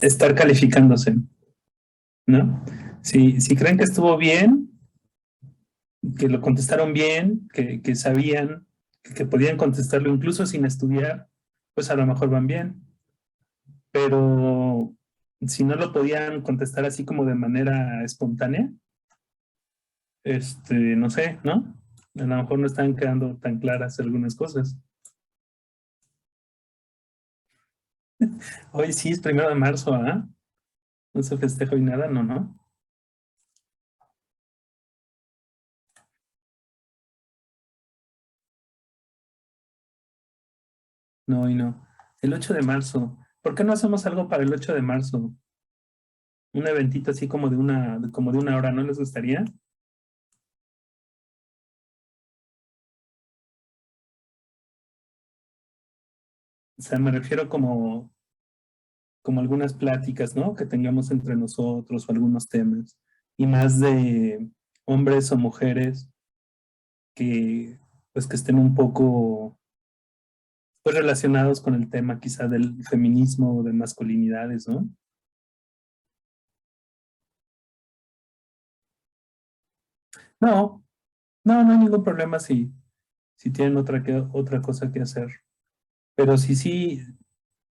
estar calificándose, ¿no? Si creen que estuvo bien, que lo contestaron bien, que sabían, que podían contestarlo incluso sin estudiar, pues a lo mejor van bien. Pero si no lo podían contestar así como de manera espontánea, no sé, ¿no? A lo mejor no están quedando tan claras algunas cosas. Hoy sí es 1 de marzo, ¿ah? No se festeja hoy nada, no, no. No, hoy no. El 8 de marzo. ¿Por qué no hacemos algo para el 8 de marzo? Un eventito así como de una hora, ¿no les gustaría? O sea, me refiero como algunas pláticas, ¿no? Que tengamos entre nosotros o algunos temas. Y más de hombres o mujeres que, pues, que estén un poco, pues, relacionados con el tema quizá del feminismo o de masculinidades, ¿no? No, no hay ningún problema si tienen otra cosa que hacer. Pero sí,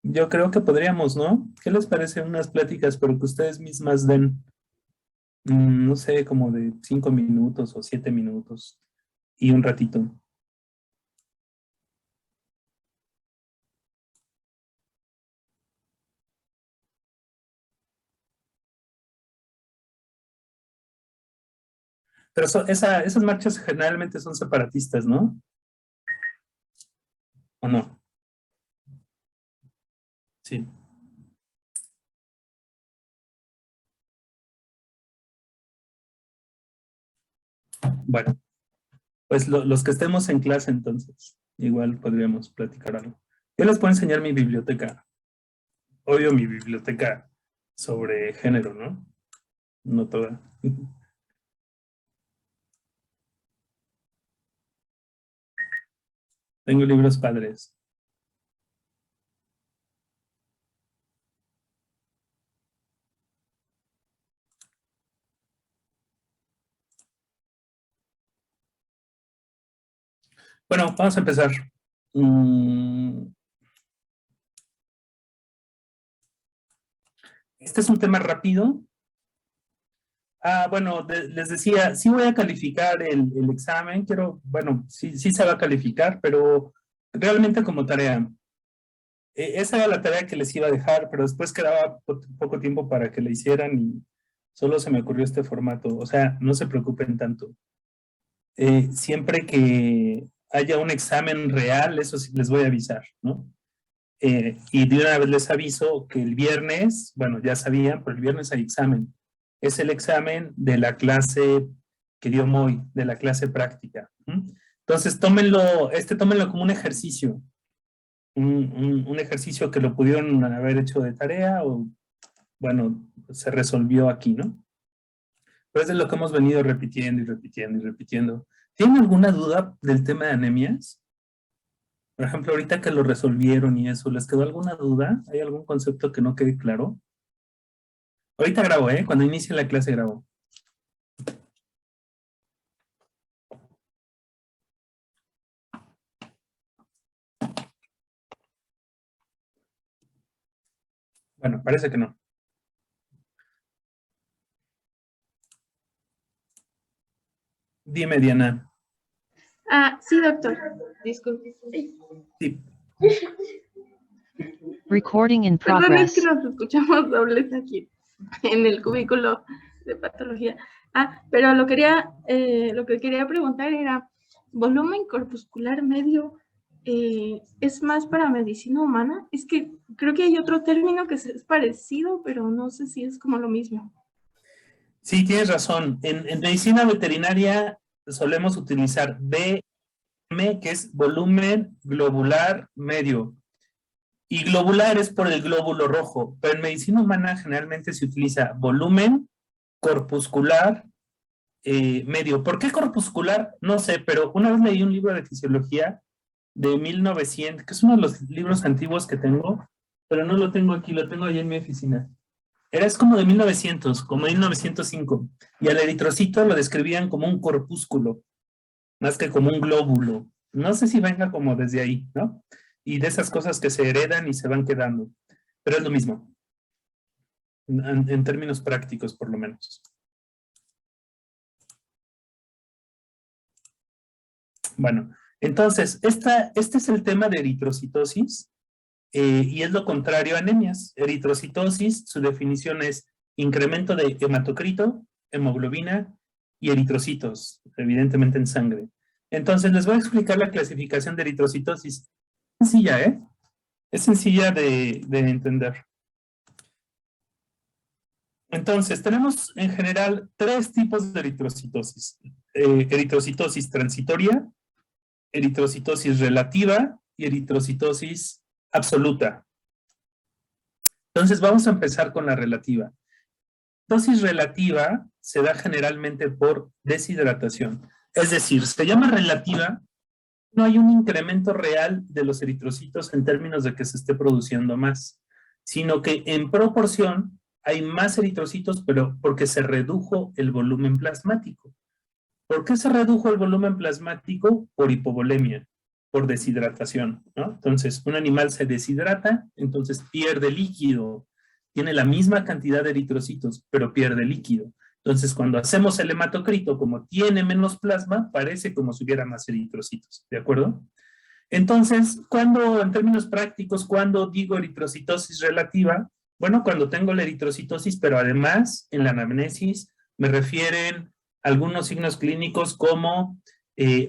yo creo que podríamos, ¿no? ¿Qué les parece unas pláticas, pero que ustedes mismas den, no sé, como de 5 minutos o 7 minutos y un ratito? Pero esas marchas generalmente son separatistas, ¿no? ¿O no? Sí. Bueno, pues los que estemos en clase entonces, igual podríamos platicar algo. Yo les puedo enseñar mi biblioteca, obvio mi biblioteca sobre género, ¿no? No toda. Tengo libros padres. Bueno, vamos a empezar. Mm, Este es un tema rápido. Bueno, les decía, sí voy a calificar el examen, bueno, sí se va a calificar, pero realmente como tarea. Esa era la tarea que les iba a dejar, pero después quedaba poco tiempo para que la hicieran y solo se me ocurrió este formato. O sea, no se preocupen tanto. Siempre que haya un examen real, eso sí les voy a avisar, ¿no? Y de una vez les aviso que el viernes, bueno, ya sabían, pero el viernes hay examen. Es el examen de la clase que dio Moy, de la clase práctica. Entonces, tómenlo como un ejercicio, un ejercicio que lo pudieron haber hecho de tarea o, bueno, se resolvió aquí, ¿no? Pero es de lo que hemos venido repitiendo y repitiendo y repitiendo. ¿Tienen alguna duda del tema de anemias? Por ejemplo, ahorita que lo resolvieron y eso, ¿les quedó alguna duda? ¿Hay algún concepto que no quede claro? Ahorita grabo, ¿eh? Cuando inicie la clase grabo. Bueno, parece que no. Dime, Diana. Sí, doctor. Disculpe. Sí. Recording in Perdón, es que progress. nos escuchamos dobles aquí en el cubículo de patología. Pero lo que quería preguntar era, ¿volumen corpuscular medio es más para medicina humana? Es que creo que hay otro término que es parecido, pero no sé si es como lo mismo. Sí, tienes razón. En medicina veterinaria solemos utilizar BM, que es volumen globular medio. Y globular es por el glóbulo rojo, pero en medicina humana generalmente se utiliza volumen corpuscular medio. ¿Por qué corpuscular? No sé, pero una vez leí un libro de fisiología de 1900, que es uno de los libros antiguos que tengo, pero no lo tengo aquí, lo tengo allá en mi oficina. Es como de 1900, como de 1905, y al eritrocito lo describían como un corpúsculo, más que como un glóbulo. No sé si venga como desde ahí, ¿no? Y de esas cosas que se heredan y se van quedando, pero es lo mismo, en términos prácticos por lo menos. Bueno, entonces, este es el tema de eritrocitosis, y es lo contrario a anemias. Eritrocitosis, su definición es incremento de hematocrito, hemoglobina y eritrocitos, evidentemente en sangre. Entonces, les voy a explicar la clasificación de eritrocitosis. Sencilla, ¿eh? Es sencilla de entender. Entonces, tenemos en general tres tipos de eritrocitosis. Eritrocitosis transitoria, eritrocitosis relativa y eritrocitosis absoluta. Entonces vamos a empezar con la relativa. Dosis relativa se da generalmente por deshidratación. Es decir, se llama relativa, no hay un incremento real de los eritrocitos en términos de que se esté produciendo más, sino que en proporción hay más eritrocitos, pero porque se redujo el volumen plasmático. ¿Por qué se redujo el volumen plasmático? Por hipovolemia, por deshidratación, ¿no? Entonces, un animal se deshidrata, entonces pierde líquido. Tiene la misma cantidad de eritrocitos, pero pierde líquido. Entonces, cuando hacemos el hematocrito, como tiene menos plasma, parece como si hubiera más eritrocitos, ¿de acuerdo? Entonces, en términos prácticos, cuando digo eritrocitosis relativa, bueno, cuando tengo la eritrocitosis, pero además en la anamnesis me refieren algunos signos clínicos como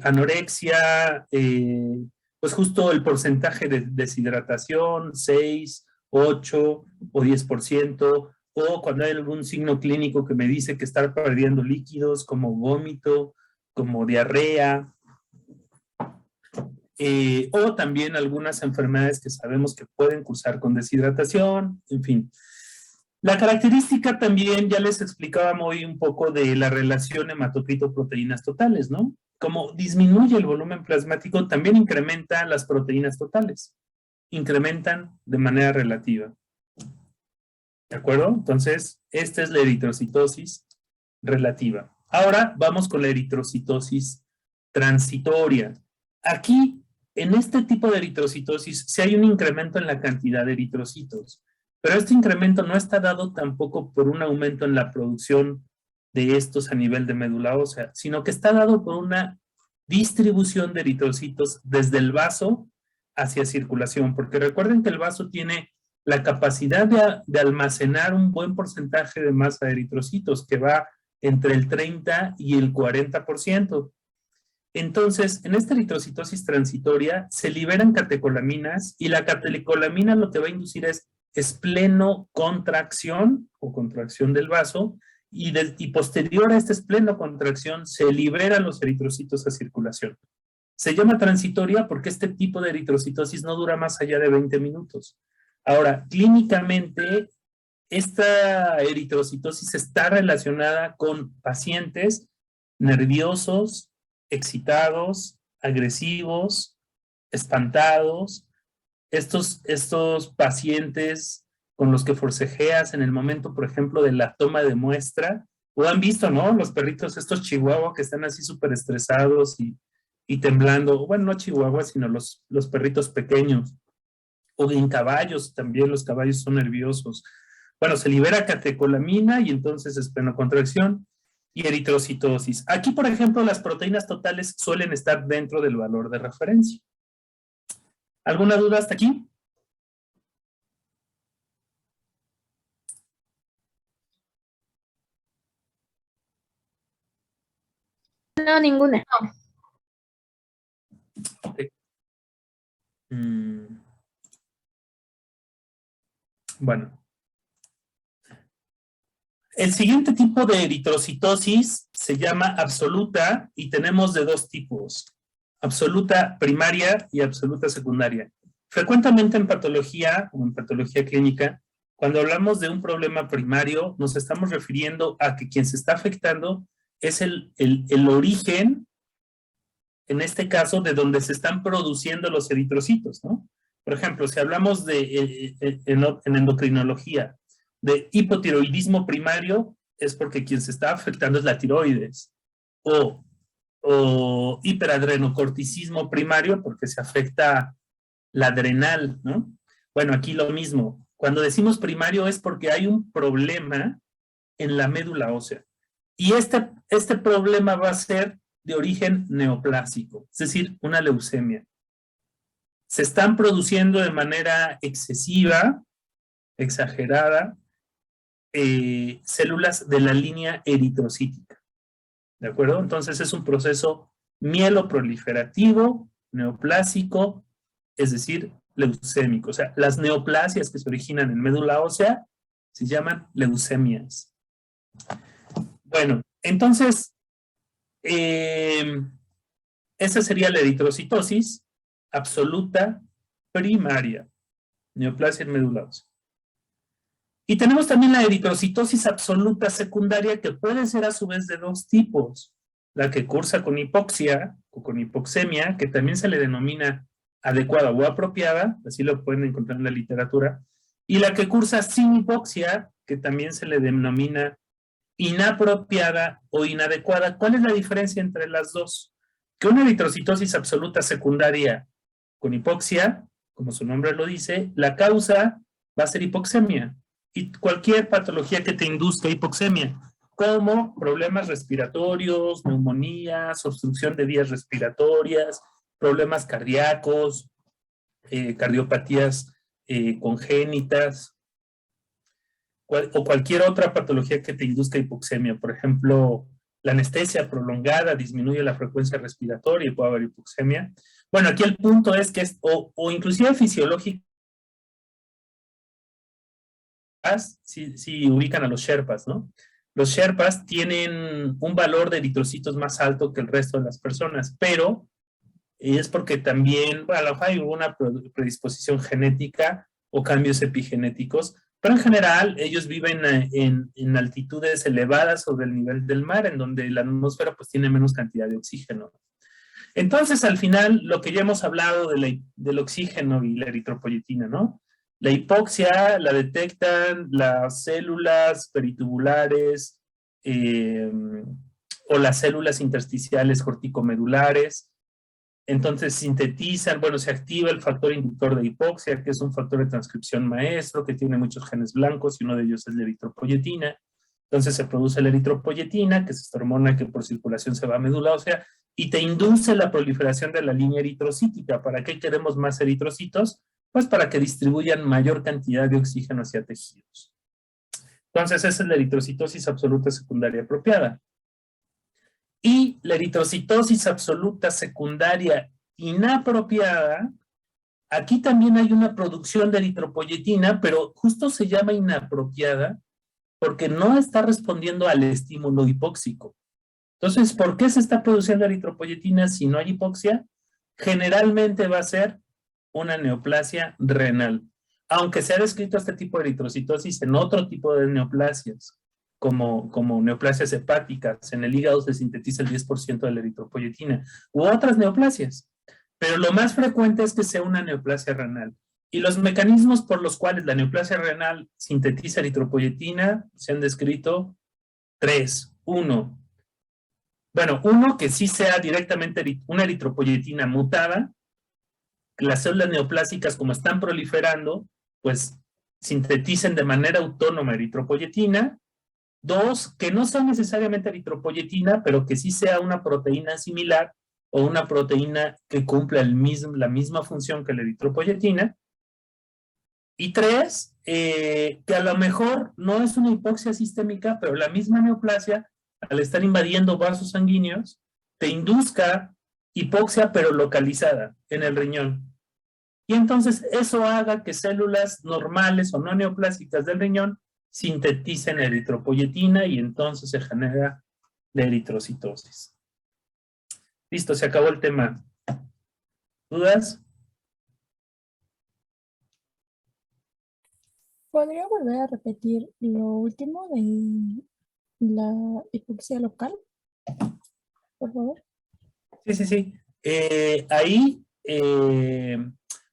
anorexia, pues justo el porcentaje de deshidratación, 6, 8 o 10%, o cuando hay algún signo clínico que me dice que está perdiendo líquidos, como vómito, como diarrea, o también algunas enfermedades que sabemos que pueden cursar con deshidratación, en fin. La característica también, ya les explicaba hoy un poco de la relación hematocrito-proteínas totales, ¿no? Como disminuye el volumen plasmático, también incrementa las proteínas totales. Incrementan de manera relativa. ¿De acuerdo? Entonces, esta es la eritrocitosis relativa. Ahora vamos con la eritrocitosis transitoria. Aquí, en este tipo de eritrocitosis, sí hay un incremento en la cantidad de eritrocitos, pero este incremento no está dado tampoco por un aumento en la producción de estos a nivel de médula ósea, sino que está dado por una distribución de eritrocitos desde el vaso hacia circulación, porque recuerden que el vaso tiene la capacidad de almacenar un buen porcentaje de masa de eritrocitos, que va entre el 30 y el 40%. Entonces, en esta eritrocitosis transitoria se liberan catecolaminas y la catecolamina lo que va a inducir es esplenocontracción o contracción del vaso y posterior a esta esplenocontracción se liberan los eritrocitos a circulación. Se llama transitoria porque este tipo de eritrocitosis no dura más allá de 20 minutos. Ahora, clínicamente, esta eritrocitosis está relacionada con pacientes nerviosos, excitados, agresivos, espantados. Estos pacientes con los que forcejeas en el momento, por ejemplo, de la toma de muestra, o han visto, ¿no? Los perritos, estos chihuahuas que están así súper estresados y temblando. Bueno, no chihuahuas, sino los perritos pequeños. O en caballos, también los caballos son nerviosos. Bueno, se libera catecolamina y entonces esplenocontracción y eritrocitosis. Aquí, por ejemplo, las proteínas totales suelen estar dentro del valor de referencia. ¿Alguna duda hasta aquí? No, ninguna. Okay. Bueno. El siguiente tipo de eritrocitosis se llama absoluta y tenemos de dos tipos. Absoluta primaria y absoluta secundaria. Frecuentemente en patología o en patología clínica, cuando hablamos de un problema primario, nos estamos refiriendo a que quien se está afectando es el origen, en este caso, de donde se están produciendo los eritrocitos, ¿no? Por ejemplo, si hablamos en endocrinología de hipotiroidismo primario, es porque quien se está afectando es la tiroides. O hiperadrenocorticismo primario, porque se afecta la adrenal, ¿no? Bueno, aquí lo mismo. Cuando decimos primario es porque hay un problema en la médula ósea. Y este problema va a ser de origen neoplásico, es decir, una leucemia. Se están produciendo de manera excesiva, exagerada, células de la línea eritrocítica. ¿De acuerdo? Entonces es un proceso mieloproliferativo, neoplásico, es decir, leucémico. O sea, las neoplasias que se originan en médula ósea se llaman leucemias. Bueno, entonces, esa sería la eritrocitosis absoluta primaria, neoplasia en médula ósea. Y tenemos también la eritrocitosis absoluta secundaria, que puede ser a su vez de dos tipos. La que cursa con hipoxia o con hipoxemia, que también se le denomina adecuada o apropiada, así lo pueden encontrar en la literatura, y la que cursa sin hipoxia, que también se le denomina inapropiada o inadecuada. ¿Cuál es la diferencia entre las dos? Que una eritrocitosis absoluta secundaria con hipoxia, como su nombre lo dice, la causa va a ser hipoxemia y cualquier patología que te induzca hipoxemia, como problemas respiratorios, neumonías, obstrucción de vías respiratorias, problemas cardíacos, cardiopatías congénitas, o cualquier otra patología que te induzca hipoxemia. Por ejemplo, la anestesia prolongada disminuye la frecuencia respiratoria y puede haber hipoxemia. Bueno, aquí el punto es que o inclusive fisiológico, si ubican a los Sherpas, ¿no? Los Sherpas tienen un valor de eritrocitos más alto que el resto de las personas, pero es porque también, bueno, a lo mejor hay una predisposición genética o cambios epigenéticos, pero en general ellos viven en altitudes elevadas sobre el nivel del mar, en donde la atmósfera pues tiene menos cantidad de oxígeno. Entonces, al final, lo que ya hemos hablado del oxígeno y la eritropoyetina, ¿no? La hipoxia la detectan las células peritubulares o las células intersticiales corticomedulares. Entonces sintetizan, bueno, se activa el factor inductor de hipoxia, que es un factor de transcripción maestro que tiene muchos genes blancos y uno de ellos es la eritropoyetina. Entonces se produce la eritropoyetina, que es esta hormona que por circulación se va a médula ósea y te induce la proliferación de la línea eritrocítica. ¿Para qué queremos más eritrocitos? Pues para que distribuyan mayor cantidad de oxígeno hacia tejidos. Entonces esa es la eritrocitosis absoluta secundaria apropiada. Y la eritrocitosis absoluta secundaria inapropiada, aquí también hay una producción de eritropoyetina, pero justo se llama inapropiada porque no está respondiendo al estímulo hipóxico. Entonces, ¿por qué se está produciendo eritropoyetina si no hay hipoxia? Generalmente va a ser una neoplasia renal, aunque se ha descrito este tipo de eritrocitosis en otro tipo de neoplasias, como neoplasias hepáticas. En el hígado se sintetiza el 10% de la eritropoyetina, u otras neoplasias. Pero lo más frecuente es que sea una neoplasia renal. Y los mecanismos por los cuales la neoplasia renal sintetiza eritropoyetina se han descrito tres. Uno, que sí sea directamente una eritropoyetina mutada. Las células neoplásicas, como están proliferando, pues sinteticen de manera autónoma eritropoyetina. Dos, que no sea necesariamente eritropoyetina, pero que sí sea una proteína similar o una proteína que cumpla la misma función que la eritropoyetina. Y tres, que a lo mejor no es una hipoxia sistémica, pero la misma neoplasia, al estar invadiendo vasos sanguíneos, te induzca hipoxia, pero localizada en el riñón. Y entonces eso haga que células normales o no neoplásicas del riñón sinteticen eritropoyetina y entonces se genera la eritrocitosis. Listo, se acabó el tema. ¿Dudas? ¿Podría volver a repetir lo último de la hipoxia local, por favor? Sí. Ahí,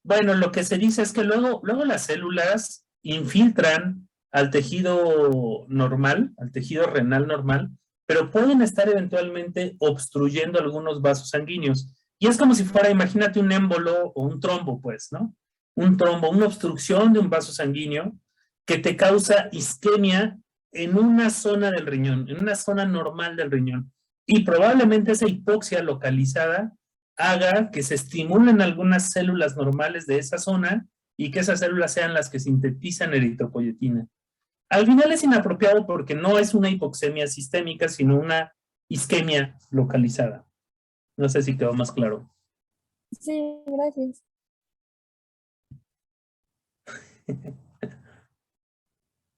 Bueno, lo que se dice es que luego las células infiltran al tejido normal, al tejido renal normal, pero pueden estar eventualmente obstruyendo algunos vasos sanguíneos. Y es como si fuera, imagínate un émbolo o un trombo, pues, ¿no? Un trombo, una obstrucción de un vaso sanguíneo que te causa isquemia en una zona del riñón, en una zona normal del riñón. Y probablemente esa hipoxia localizada haga que se estimulen algunas células normales de esa zona y que esas células sean las que sintetizan eritropoyetina. Al final es inapropiado porque no es una hipoxemia sistémica, sino una isquemia localizada. No sé si quedó más claro. Sí, gracias.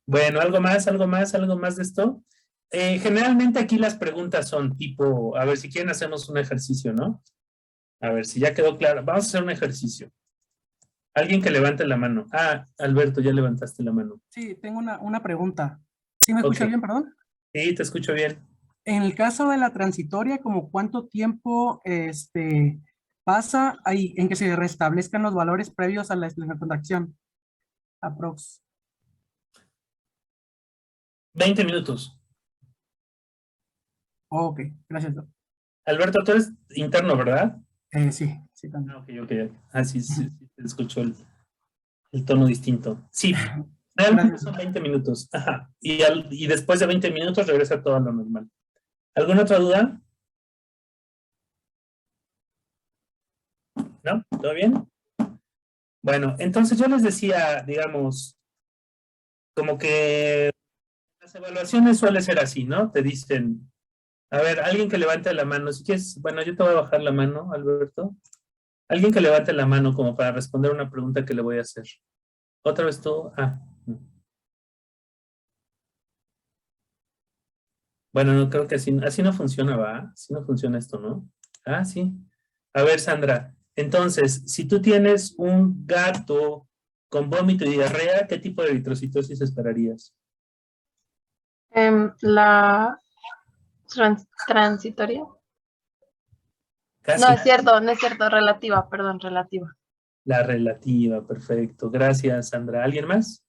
Bueno, ¿algo más de esto? Generalmente aquí las preguntas son tipo, a ver, si quieren hacemos un ejercicio, ¿no? A ver, si ya quedó claro. Vamos a hacer un ejercicio. Alguien que levante la mano. Ah, Alberto, ya levantaste la mano. Sí, tengo una pregunta. ¿Sí me escucha Ok. bien, perdón? Sí, te escucho bien. En el caso de la transitoria, ¿como cuánto tiempo pasa ahí en que se restablezcan los valores previos a la contracción? Aprox. 20 minutos. Ok, gracias, doc. Alberto, tú eres interno, ¿verdad? Sí, también. Ah, ok. Ah, sí, te escucho el tono distinto. Sí, realmente Gracias. son 20 minutos. Ajá. Y después de 20 minutos regresa todo a lo normal. ¿Alguna otra duda? ¿No? ¿Todo bien? Bueno, entonces yo les decía, digamos, como que las evaluaciones suele ser así, ¿no? Te dicen, a ver, alguien que levante la mano, si quieres, bueno, yo te voy a bajar la mano, Alberto. Alguien que levante la mano como para responder una pregunta que le voy a hacer. ¿Otra vez tú? Ah. Bueno, no creo que así no funciona, ¿va? Así no funciona esto, ¿no? Ah, sí. A ver, Sandra, entonces, si tú tienes un gato con vómito y diarrea, ¿qué tipo de eritrocitosis esperarías? La transitoria. Casi. No es cierto, relativa, perdón, relativa. La relativa, perfecto. Gracias, Sandra. ¿Alguien más?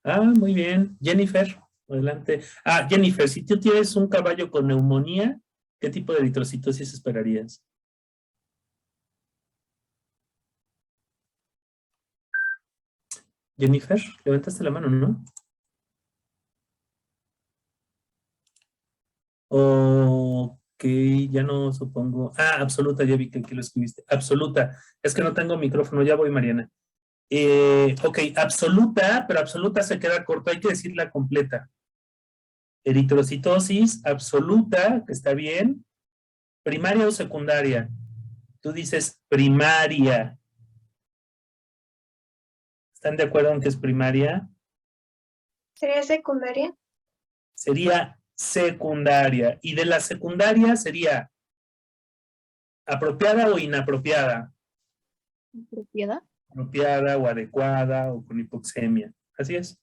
Ah, muy bien. Jennifer, adelante. Ah, Jennifer, si tú tienes un caballo con neumonía, ¿qué tipo de eritrocitosis esperarías? Jennifer, levantaste la mano, ¿no? Ok, ya no supongo. Ah, absoluta, ya vi que aquí lo escribiste. Absoluta. Es que no tengo micrófono, ya voy, Mariana. Ok, absoluta, pero absoluta se queda corto, hay que decirla completa. Eritrocitosis absoluta, que está bien. ¿Primaria o secundaria? Tú dices primaria. ¿Están de acuerdo en que es primaria? ¿Sería secundaria? Sería secundaria. Y de la secundaria sería apropiada o inapropiada. ¿Propiedad? Apropiada o adecuada o con hipoxemia. Así es.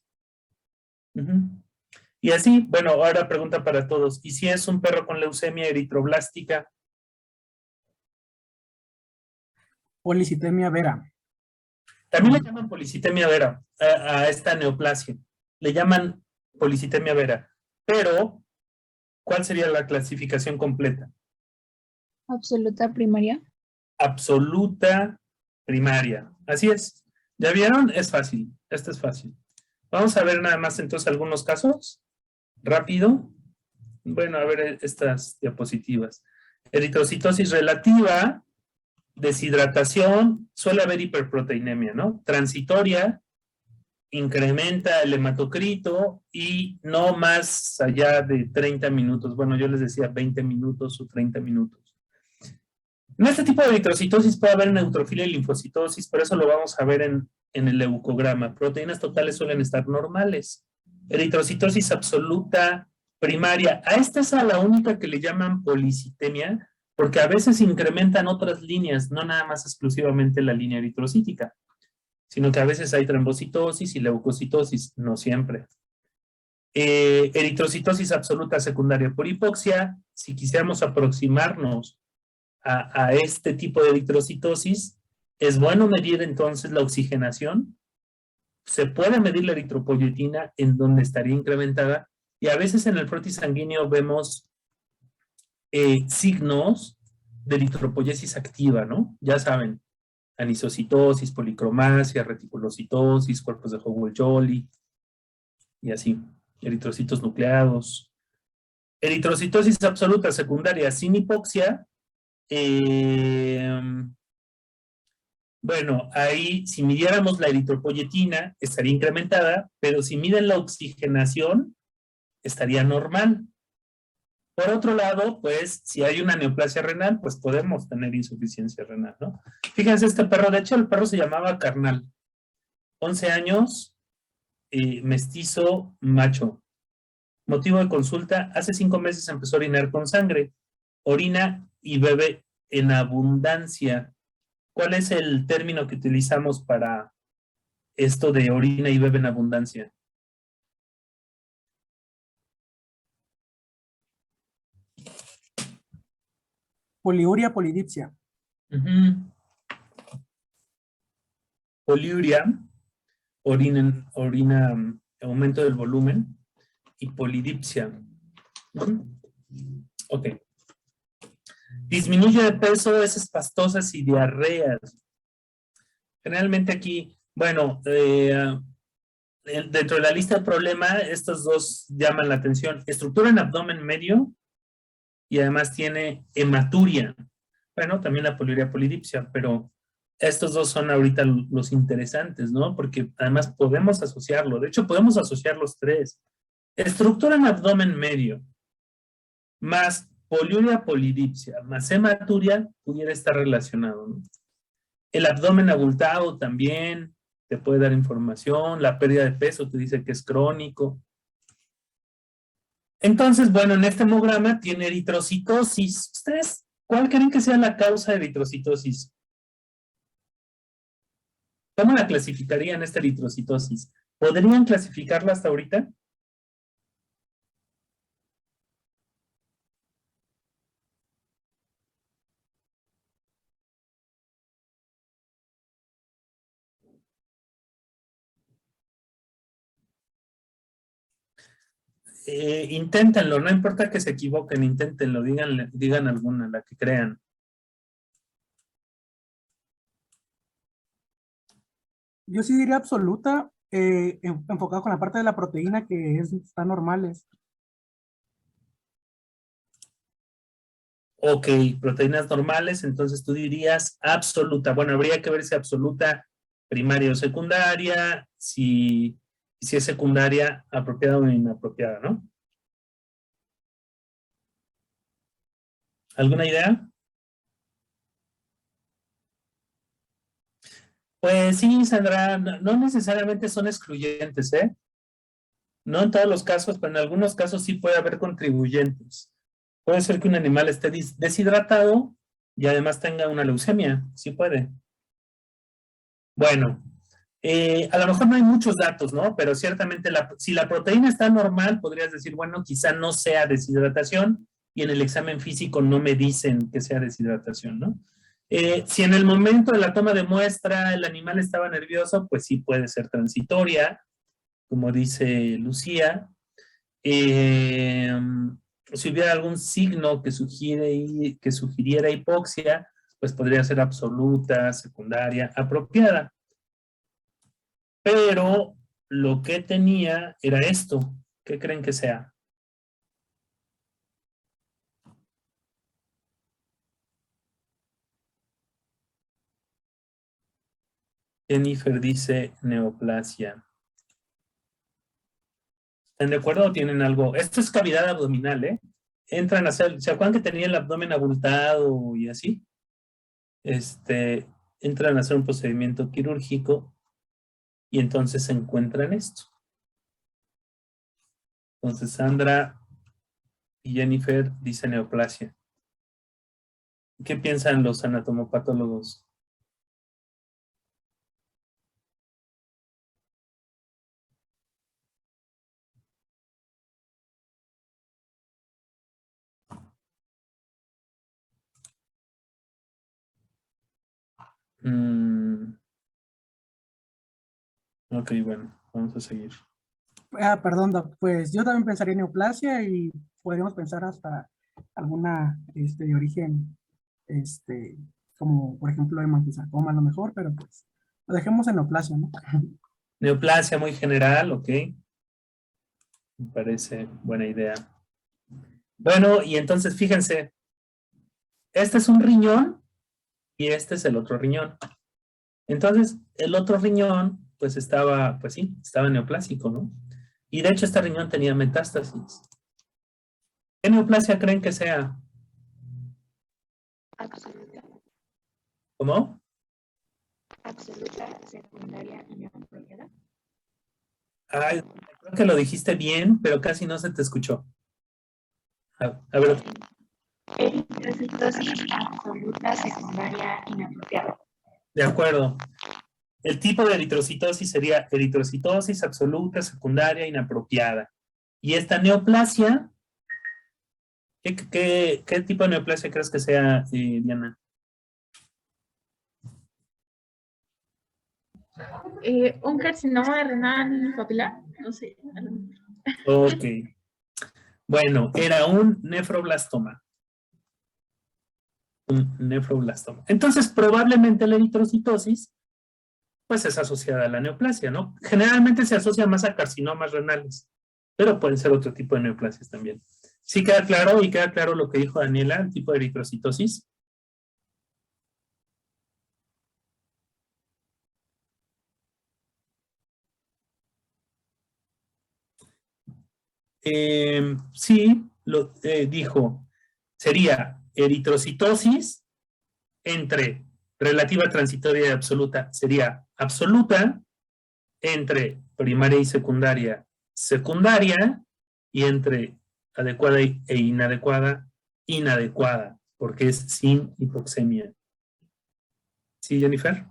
Y así, bueno, ahora pregunta para todos. ¿Y si es un perro con leucemia eritroblástica? Policitemia vera. También le llaman policitemia vera a esta neoplasia. Le llaman policitemia vera. Pero, ¿cuál sería la clasificación completa? Absoluta primaria. Absoluta primaria. Así es. ¿Ya vieron? Es fácil. Esto es fácil. Vamos a ver nada más entonces algunos casos. Rápido. Bueno, a ver estas diapositivas. Eritrocitosis relativa, deshidratación, suele haber hiperproteinemia, ¿no? Transitoria, incrementa el hematocrito y no más allá de 30 minutos. Bueno, yo les decía 20 minutos o 30 minutos. En este tipo de eritrocitosis puede haber neutrofilia y linfocitosis, pero eso lo vamos a ver en el leucograma. Proteínas totales suelen estar normales. Eritrocitosis absoluta primaria. A esta es a la única que le llaman policitemia, porque a veces incrementan otras líneas, no nada más exclusivamente la línea eritrocítica, sino que a veces hay trombocitosis y leucocitosis, no siempre. Eritrocitosis absoluta secundaria por hipoxia, si quisiéramos aproximarnos a este tipo de eritrocitosis, es bueno medir entonces la oxigenación. Se puede medir la eritropoyetina en donde estaría incrementada y a veces en el frotis sanguíneo vemos signos de eritropoyesis activa, ¿no? Ya saben, anisocitosis, policromasia, reticulocitosis, cuerpos de Howell-Jolly y así, eritrocitos nucleados. Eritrocitosis absoluta secundaria sin hipoxia. Bueno, ahí si midiéramos la eritropoyetina estaría incrementada, pero si miden la oxigenación estaría normal. Por otro lado, pues si hay una neoplasia renal, pues podemos tener insuficiencia renal, ¿no? Fíjense este perro, de hecho el perro se llamaba Carnal, 11 años, mestizo, macho. Motivo de consulta, hace 5 meses empezó a orinar con sangre, orina y bebe en abundancia. ¿Cuál es el término que utilizamos para esto de orina y bebe en abundancia? Poliuria, polidipsia. Poliuria, orina, aumento del volumen, y polidipsia. Ok. Disminuye de peso, es espastosas y diarreas. Generalmente aquí, bueno, dentro de la lista de problemas, estos dos llaman la atención. Estructura en abdomen medio y además tiene hematuria. Bueno, también la poliuria polidipsia, pero estos dos son ahorita los interesantes, ¿no? Porque además podemos asociarlo. De hecho, podemos asociar los tres. Estructura en abdomen medio más poliuria polidipsia más hematuria pudiera estar relacionado, ¿no? El abdomen abultado también te puede dar información. La pérdida de peso te dice que es crónico. Entonces, bueno, en este hemograma tiene eritrocitosis. ¿Ustedes cuál creen que sea la causa de eritrocitosis? ¿Cómo la clasificarían esta eritrocitosis? ¿Podrían clasificarla hasta ahorita? Inténtenlo, no importa que se equivoquen, inténtenlo, digan alguna, la que crean. Yo sí diría absoluta, enfocado con la parte de la proteína que está normales. Ok, proteínas normales, entonces tú dirías absoluta. Bueno, habría que ver si absoluta primaria o secundaria, si es secundaria apropiada o inapropiada, ¿no? ¿Alguna idea? Pues sí, Sandra, no necesariamente son excluyentes, ¿eh? No en todos los casos, pero en algunos casos sí puede haber contribuyentes. Puede ser que un animal esté deshidratado y además tenga una leucemia, sí puede. Bueno, a lo mejor no hay muchos datos, ¿no? Pero ciertamente si la proteína está normal, podrías decir, bueno, quizá no sea deshidratación y en el examen físico no me dicen que sea deshidratación, ¿no? Si en el momento de la toma de muestra el animal estaba nervioso, pues sí puede ser transitoria, como dice Lucía. Si hubiera algún signo que sugiriera hipoxia, pues podría ser absoluta, secundaria, apropiada. Pero lo que tenía era esto. ¿Qué creen que sea? Jennifer dice neoplasia. ¿Están de acuerdo o tienen algo? Esto es cavidad abdominal, ¿eh? Entran a hacer, ¿se acuerdan que tenía el abdomen abultado y así? Entran a hacer un procedimiento quirúrgico y entonces se encuentran esto. Entonces Sandra y Jennifer dicen neoplasia. ¿Qué piensan los anatomopatólogos? Ok, bueno, vamos a seguir. Perdón, Doc, pues yo también pensaría en neoplasia y podríamos pensar hasta alguna de origen, como por ejemplo hemangiosarcoma a lo mejor, pero pues lo dejemos en neoplasia, ¿no? Neoplasia muy general, ok. Me parece buena idea. Bueno, y entonces fíjense, este es un riñón y este es el otro riñón. Entonces, el otro riñón, pues estaba neoplásico, ¿no? Y de hecho este riñón tenía metástasis. ¿Qué neoplasia creen que sea? Absoluta. ¿Cómo? Absoluta, secundaria y no apropiada. Ay, creo que lo dijiste bien, pero casi no se te escuchó. A ver, Eritrocitosis absoluta, secundaria, inapropiada. de acuerdo. El tipo de eritrocitosis sería eritrocitosis absoluta, secundaria, inapropiada. Y esta neoplasia, ¿qué tipo de neoplasia crees que sea, Diana? Un carcinoma renal papilar, no sé. a lo mejor. Ok. Bueno, era un nefroblastoma. Un nefroblastoma. Entonces, probablemente la eritrocitosis, pues es asociada a la neoplasia, ¿no? Generalmente se asocia más a carcinomas renales, pero pueden ser otro tipo de neoplasias también. ¿Sí queda claro? Y queda claro lo que dijo Daniela, el tipo de eritrocitosis. Sí, dijo, sería eritrocitosis entre relativa, transitoria y absoluta. Sería absoluta entre primaria y secundaria, secundaria, y entre adecuada e inadecuada, inadecuada, porque es sin hipoxemia. ¿Sí, Jennifer?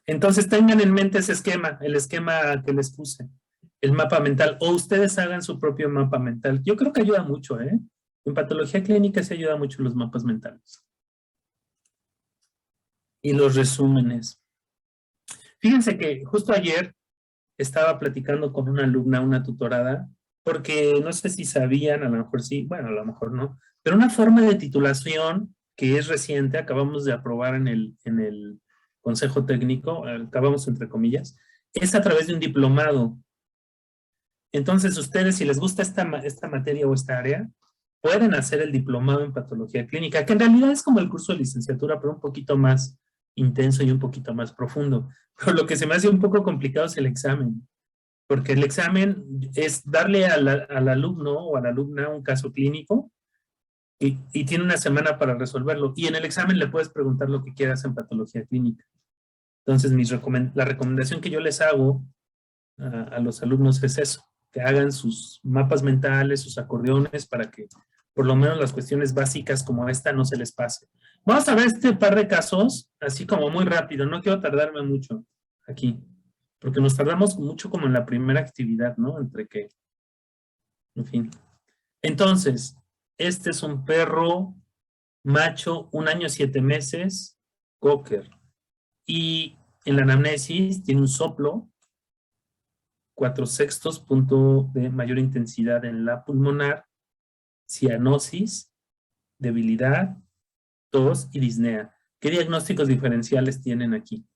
Entonces tengan en mente ese esquema, el esquema que les puse, el mapa mental, o ustedes hagan su propio mapa mental. Yo creo que ayuda mucho, ¿eh? En patología clínica se ayuda mucho los mapas mentales. Y los resúmenes. Fíjense que justo ayer estaba platicando con una alumna, una tutorada, porque no sé si sabían, a lo mejor sí, bueno, a lo mejor no, pero una forma de titulación que es reciente, acabamos de aprobar en el Consejo Técnico, acabamos entre comillas, es a través de un diplomado. Entonces, ustedes, si les gusta esta materia o esta área, pueden hacer el diplomado en patología clínica, que en realidad es como el curso de licenciatura, pero un poquito más intenso y un poquito más profundo. Pero lo que se me hace un poco complicado es el examen, porque el examen es darle al alumno o a la alumna un caso clínico y tiene una semana para resolverlo. Y en el examen le puedes preguntar lo que quieras en patología clínica. Entonces, la recomendación que yo les hago a los alumnos es eso, que hagan sus mapas mentales, sus acordeones, para que por lo menos las cuestiones básicas como esta no se les pase. Vamos a ver este par de casos, así como muy rápido, no quiero tardarme mucho aquí, porque nos tardamos mucho como en la primera actividad, ¿no? Entre que, en fin. Entonces, este es un perro macho, 1 año 7 meses, cocker, y en la anamnesis tiene un soplo, 4/6 punto de mayor intensidad en la pulmonar, cianosis, debilidad, tos y disnea. ¿Qué diagnósticos diferenciales tienen aquí?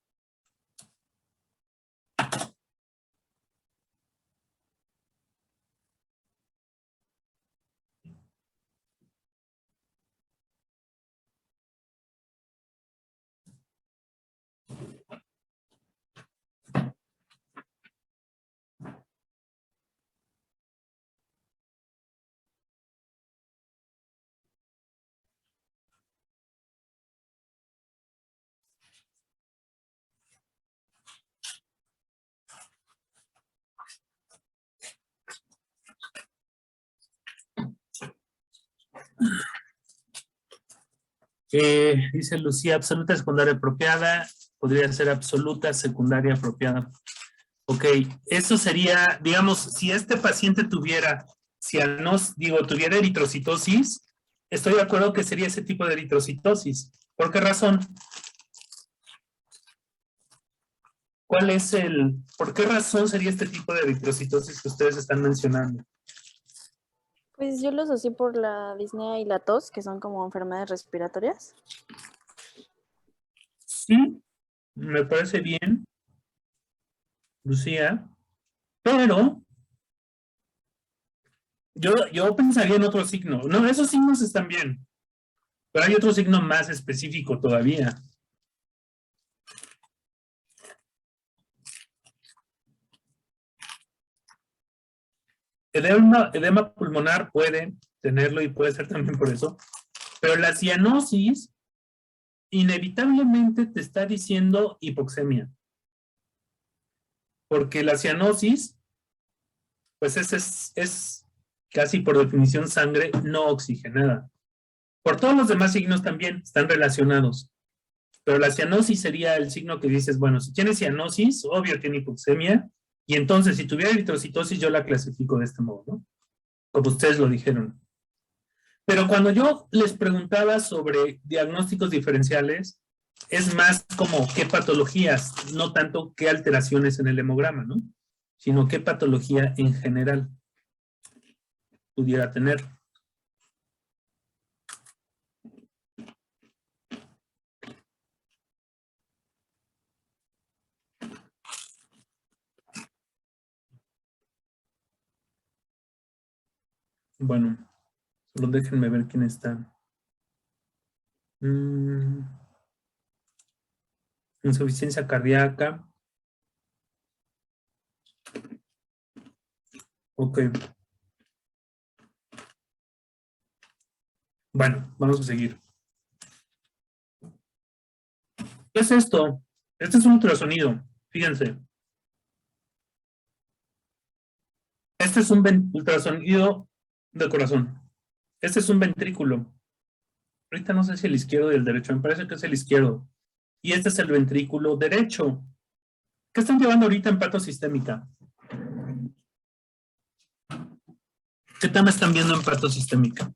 Dice Lucía, absoluta secundaria apropiada, podría ser absoluta secundaria apropiada. Ok, eso sería, digamos, si este paciente tuviera, tuviera eritrocitosis, estoy de acuerdo que sería ese tipo de eritrocitosis. ¿Por qué razón? ¿Por qué razón sería este tipo de eritrocitosis que ustedes están mencionando? Pues yo lo asocié por la disnea y la tos, que son como enfermedades respiratorias. Sí, me parece bien, Lucía, pero yo pensaría en otro signo. No, esos signos están bien, pero hay otro signo más específico todavía. Edema pulmonar puede tenerlo y puede ser también por eso, pero la cianosis inevitablemente te está diciendo hipoxemia. Porque la cianosis, pues es casi por definición sangre no oxigenada. Por todos los demás signos también están relacionados. Pero la cianosis sería el signo que dices, bueno, si tiene cianosis, obvio tiene hipoxemia, y entonces si tuviera eritrocitosis yo la clasifico de este modo, ¿no? Como ustedes lo dijeron. Pero cuando yo les preguntaba sobre diagnósticos diferenciales, es más como qué patologías, no tanto qué alteraciones en el hemograma, ¿no? Sino qué patología en general pudiera tener. Bueno, solo déjenme ver quién está. Insuficiencia cardíaca. Ok. Bueno, vamos a seguir. ¿Qué es esto? Este es un ultrasonido. Fíjense. Este es un ultrasonido del corazón. Este es un ventrículo. Ahorita no sé si el izquierdo y el derecho. Me parece que es el izquierdo. Y este es el ventrículo derecho. ¿Qué están llevando ahorita en patosistémica? ¿Qué tema están viendo en patosistémica?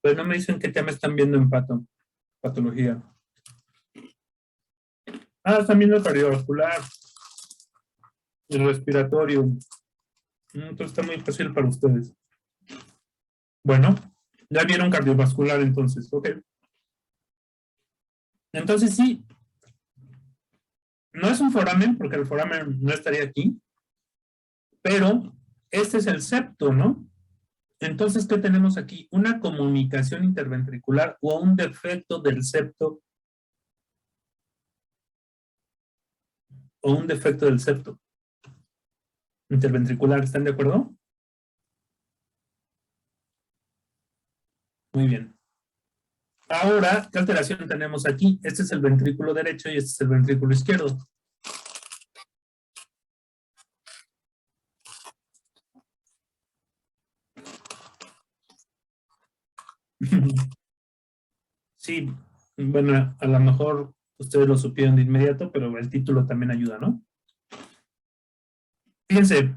Pues no me dicen qué tema están viendo en patología. Están viendo el cardiovascular, el respiratorio. Entonces está muy fácil para ustedes. Bueno, ya vieron cardiovascular entonces, ok. Entonces sí, no es un foramen, porque el foramen no estaría aquí, pero este es el septo, ¿no? Entonces, ¿qué tenemos aquí? Una comunicación interventricular o un defecto del septo. O un defecto del septo interventricular, ¿están de acuerdo? Muy bien. Ahora, ¿qué alteración tenemos aquí? Este es el ventrículo derecho y este es el ventrículo izquierdo. Sí, bueno, a lo mejor ustedes lo supieron de inmediato, pero el título también ayuda, ¿no? Fíjense.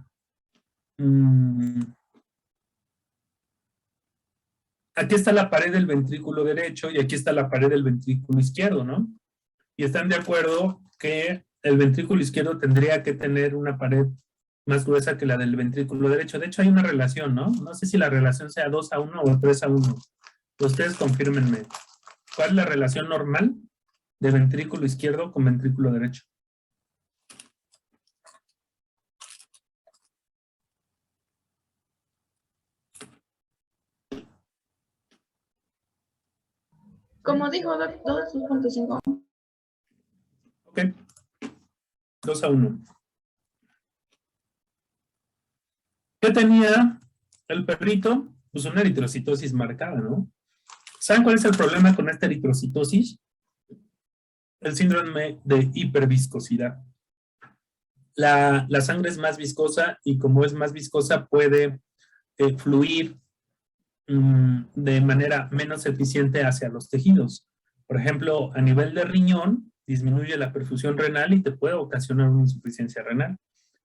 Aquí está la pared del ventrículo derecho y aquí está la pared del ventrículo izquierdo, ¿no? Y están de acuerdo que el ventrículo izquierdo tendría que tener una pared más gruesa que la del ventrículo derecho. De hecho, hay una relación, ¿no? No sé si la relación sea 2:1 o 3:1. Ustedes confírmenme. ¿Cuál es la relación normal de ventrículo izquierdo con ventrículo derecho? Como dijo, 2.5. Ok. 2:1. ¿Qué tenía el perrito? Pues una eritrocitosis marcada, ¿no? ¿Saben cuál es el problema con esta eritrocitosis? El síndrome de hiperviscosidad. la sangre es más viscosa y como es más viscosa puede fluir de manera menos eficiente hacia los tejidos. Por ejemplo, a nivel de riñón, disminuye la perfusión renal y te puede ocasionar una insuficiencia renal.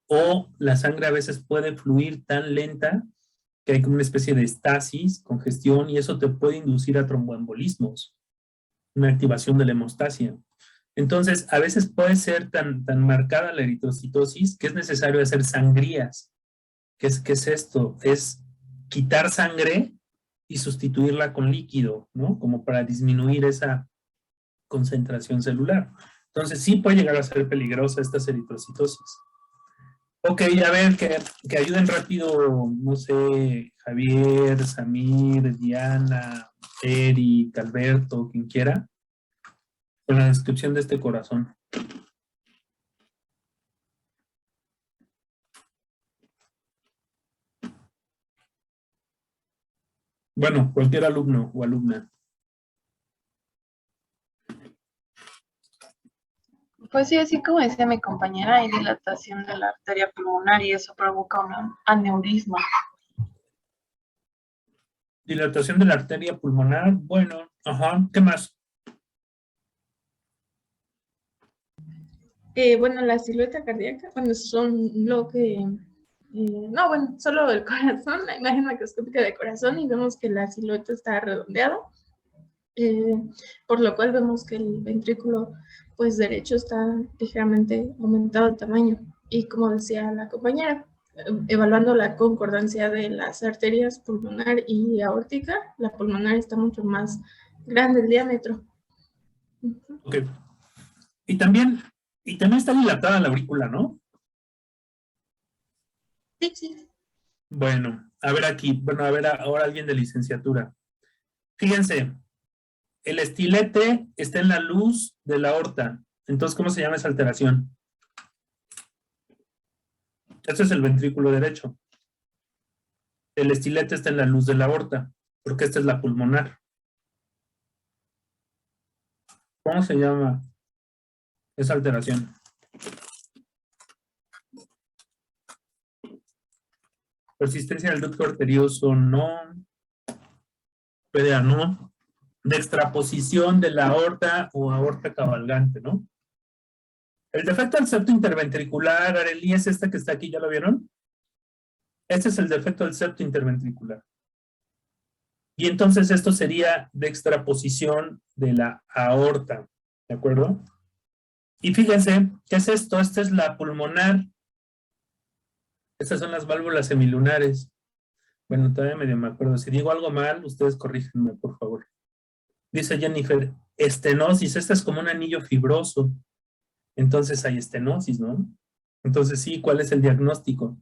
O la sangre a veces puede fluir tan lenta que hay como una especie de estasis, congestión, y eso te puede inducir a tromboembolismos, una activación de la hemostasia. Entonces, a veces puede ser tan marcada la eritrocitosis que es necesario hacer sangrías. ¿Qué es esto? Es quitar sangre y sustituirla con líquido, ¿no? Como para disminuir esa concentración celular. Entonces, sí puede llegar a ser peligrosa esta eritrocitosis. Ok, a ver, que ayuden rápido, no sé, Javier, Samir, Diana, Eric, Alberto, quien quiera, con la descripción de este corazón. Bueno, cualquier alumno o alumna. Pues sí, así como decía mi compañera, hay dilatación de la arteria pulmonar y eso provoca un aneurisma. Dilatación de la arteria pulmonar, bueno, ajá, ¿qué más? Bueno, la silueta cardíaca, bueno, son lo que... no, bueno, solo el corazón, la imagen macroscópica del corazón y vemos que la silueta está redondeada, por lo cual vemos que el ventrículo pues derecho está ligeramente aumentado de tamaño. Y como decía la compañera, evaluando la concordancia de las arterias pulmonar y aórtica, la pulmonar está mucho más grande el diámetro. Ok. Y también está dilatada la aurícula, ¿no? Sí, sí. Bueno, a ver aquí, bueno, a ver ahora alguien de licenciatura. Fíjense, el estilete está en la luz de la aorta. Entonces, ¿cómo se llama esa alteración? Este es el ventrículo derecho. El estilete está en la luz de la aorta, porque esta es la pulmonar. ¿Cómo se llama esa alteración? Persistencia del ducto arterioso, no. PDA, no. De extraposición de la aorta o aorta cabalgante, ¿no? El defecto del septo interventricular, Arely, es esta que está aquí, ¿ya lo vieron? Este es el defecto del septo interventricular. Y entonces esto sería de extraposición de la aorta, ¿de acuerdo? Y fíjense, ¿qué es esto? Esta es la pulmonar. Estas son las válvulas semilunares. Bueno, todavía medio me acuerdo. Si digo algo mal, ustedes corríjanme, por favor. Dice Jennifer, estenosis. Esta es como un anillo fibroso. Entonces hay estenosis, ¿no? Entonces sí, ¿cuál es el diagnóstico?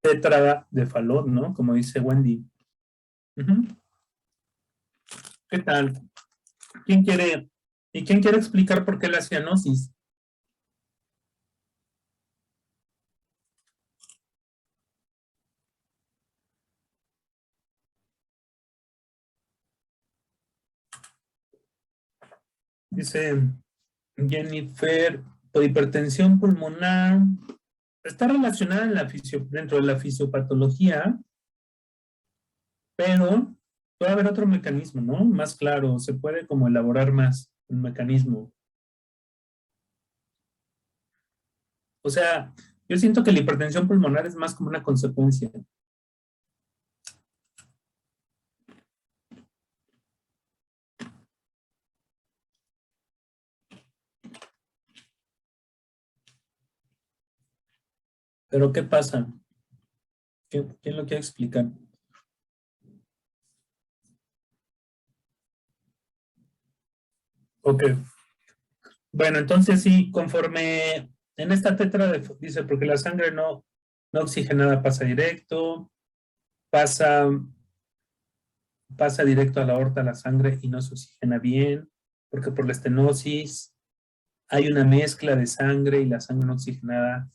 Tétrada de Fallot, ¿no? Como dice Wendy. ¿Qué tal? ¿Quién quiere explicar por qué la cianosis? Dice Jennifer, por hipertensión pulmonar, está relacionada dentro de la fisiopatología, pero puede haber otro mecanismo, ¿no? Más claro, se puede como elaborar más un mecanismo. O sea, yo siento que la hipertensión pulmonar es más como una consecuencia. Pero ¿qué pasa? ¿Quién lo quiere explicar? Ok. Bueno, entonces sí, conforme en esta tetra dice, porque la sangre no oxigenada pasa directo, pasa directo a la aorta la sangre y no se oxigena bien, porque por la estenosis hay una mezcla de sangre y la sangre no oxigenada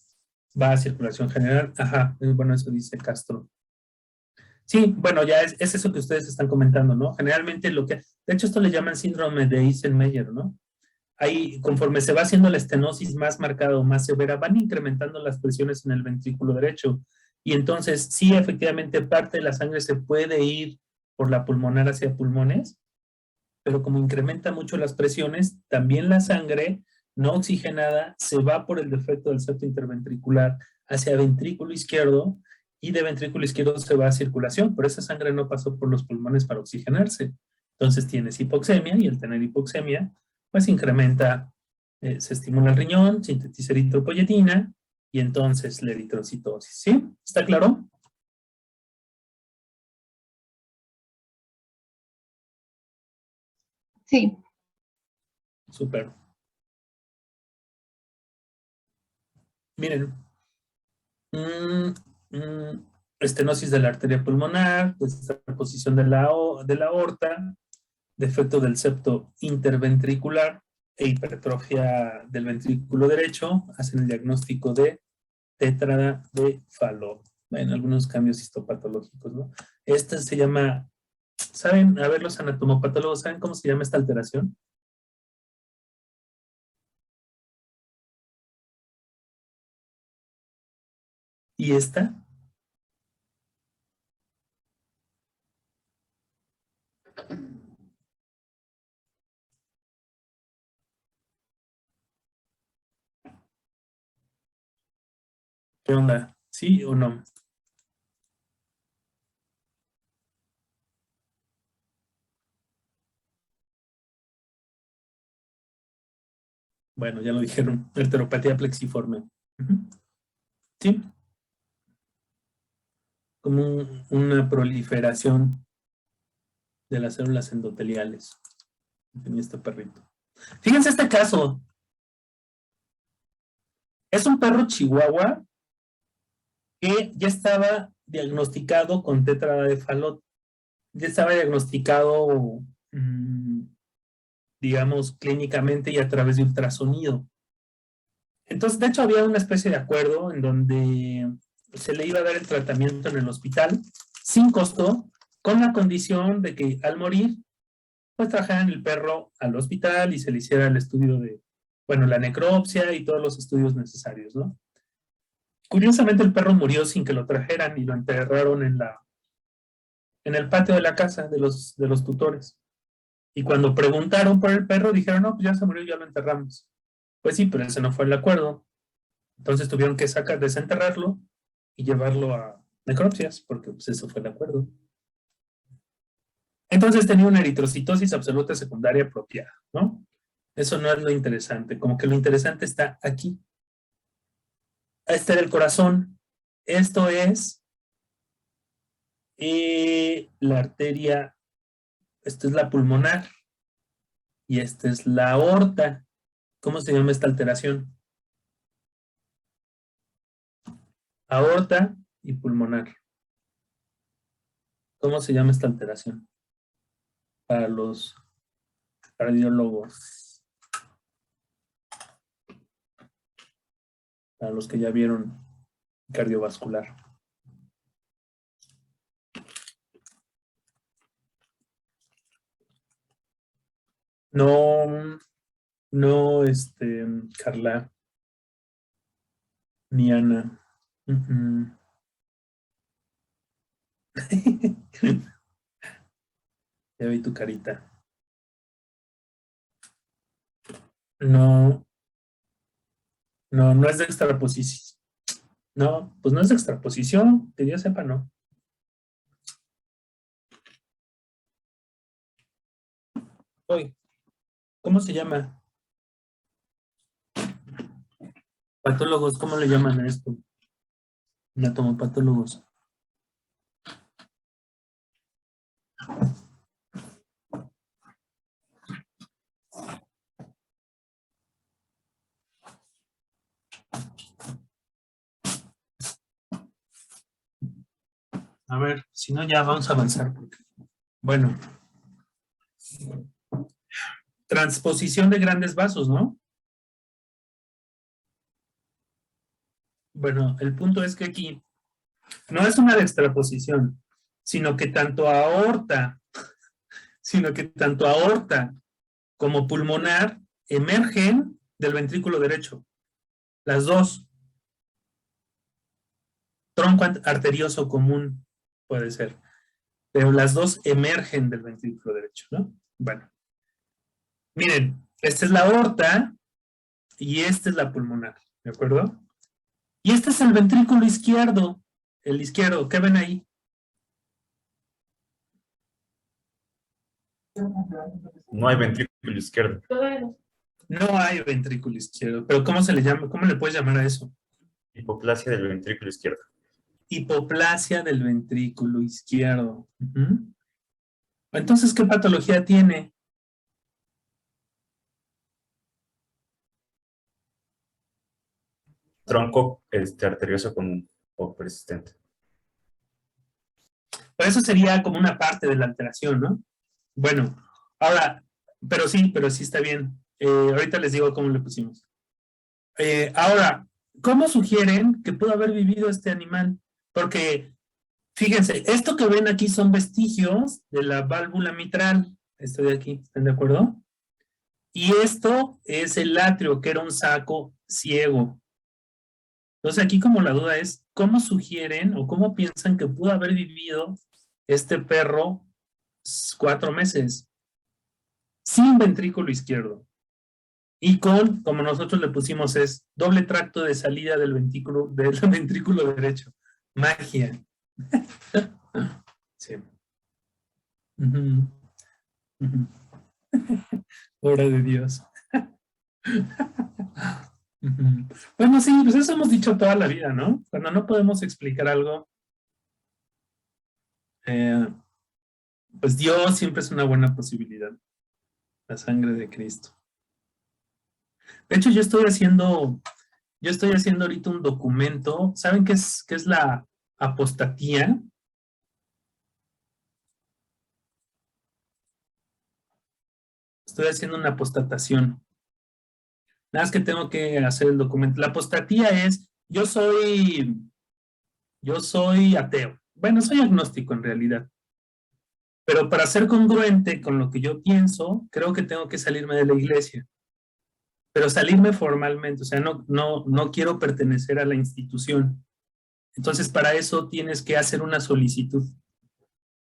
va a circulación general. Ajá, bueno, eso dice Castro. Sí, bueno, ya es eso que ustedes están comentando, ¿no? Generalmente de hecho esto le llaman síndrome de Eisenmenger, ¿no? Ahí, conforme se va haciendo la estenosis más marcada o más severa, van incrementando las presiones en el ventrículo derecho. Y entonces, sí, efectivamente, parte de la sangre se puede ir por la pulmonar hacia pulmones, pero como incrementa mucho las presiones, también la sangre no oxigenada se va por el defecto del septo interventricular hacia ventrículo izquierdo, y de ventrículo izquierdo se va a circulación, pero esa sangre no pasó por los pulmones para oxigenarse. Entonces tienes hipoxemia, y al tener hipoxemia, pues incrementa, se estimula el riñón, sintetiza eritropoyetina, y entonces la eritrocitosis. ¿Sí? ¿Está claro? Sí, Súper. Miren, estenosis de la arteria pulmonar, posición de la aorta, defecto del septo interventricular e hipertrofia del ventrículo derecho, hacen el diagnóstico de tétrada de Fallot. Bueno, algunos cambios histopatológicos, ¿no? Esta se llama, ¿saben? A ver, los anatomopatólogos, ¿saben cómo se llama esta alteración? ¿Y esta? ¿Qué onda? ¿Sí o no? Bueno, ya lo dijeron, arteropatía plexiforme. Sí, como una proliferación de las células endoteliales. Tenía este perrito. Fíjense este caso. Es un perro chihuahua que ya estaba diagnosticado con tétrada de Fallot. Ya estaba diagnosticado, digamos, clínicamente y a través de ultrasonido. Entonces, de hecho, había una especie de acuerdo en donde se le iba a dar el tratamiento en el hospital sin costo, con la condición de que al morir, pues trajeran el perro al hospital y se le hiciera el estudio de, bueno, la necropsia y todos los estudios necesarios, ¿no? Curiosamente, el perro murió sin que lo trajeran y lo enterraron en el patio de la casa de los tutores. Y cuando preguntaron por el perro, dijeron, no, pues ya se murió, ya lo enterramos. Pues sí, pero ese no fue el acuerdo. Entonces tuvieron que desenterrarlo y llevarlo a necropsias, porque pues eso fue el acuerdo. Entonces tenía una eritrocitosis absoluta secundaria apropiada, ¿no? Eso no es lo interesante, como que lo interesante está aquí. Este era el corazón. Esto es la arteria, esta es la pulmonar y esta es la aorta. ¿Cómo se llama esta alteración? Aorta y pulmonar. ¿Cómo se llama esta alteración? Para los cardiólogos. Para los que ya vieron cardiovascular. No, Carla, ni Ana. Ya vi tu carita. No es de extraposición. No, pues no es de extraposición, que yo sepa, no. Oye, ¿cómo se llama? Patólogos, ¿cómo le llaman a esto? Anatomopatólogos. A ver, si no ya vamos a avanzar. Bueno. Transposición de grandes vasos, ¿no? Bueno, el punto es que aquí no es una extraposición, sino que tanto aorta como pulmonar emergen del ventrículo derecho. Las dos. Tronco arterioso común puede ser, pero las dos emergen del ventrículo derecho, ¿no? Bueno, miren, esta es la aorta y esta es la pulmonar, ¿de acuerdo? Y este es el ventrículo izquierdo, el izquierdo, ¿qué ven ahí? No hay ventrículo izquierdo. No hay ventrículo izquierdo, pero ¿cómo se le llama? ¿Cómo le puedes llamar a eso? Hipoplasia del ventrículo izquierdo. Hipoplasia del ventrículo izquierdo. Entonces, ¿qué patología tiene? Tronco arterioso común o persistente. Pero eso sería como una parte de la alteración, ¿no? Bueno, ahora, pero sí está bien. Ahorita les digo cómo le pusimos. Ahora, ¿cómo sugieren que pudo haber vivido este animal? Porque, fíjense, esto que ven aquí son vestigios de la válvula mitral. Esto de aquí, ¿están de acuerdo? Y esto es el atrio, que era un saco ciego. Entonces aquí como la duda es, ¿cómo sugieren o cómo piensan que pudo haber vivido este perro 4 meses? Sin ventrículo izquierdo. Y con, como nosotros le pusimos, es doble tracto de salida del ventrículo derecho. Magia. Sí. Obra de Dios. Bueno, sí, pues eso hemos dicho toda la vida, ¿no? Cuando no podemos explicar algo, pues Dios siempre es una buena posibilidad. La sangre de Cristo. De hecho, yo estoy haciendo ahorita un documento. ¿Saben qué es la apostatía? Estoy haciendo una apostatación. Nada más que tengo que hacer el documento. La apostatía es, yo soy ateo. Bueno, soy agnóstico en realidad. Pero para ser congruente con lo que yo pienso, creo que tengo que salirme de la iglesia. Pero salirme formalmente, o sea, no quiero pertenecer a la institución. Entonces, para eso tienes que hacer una solicitud.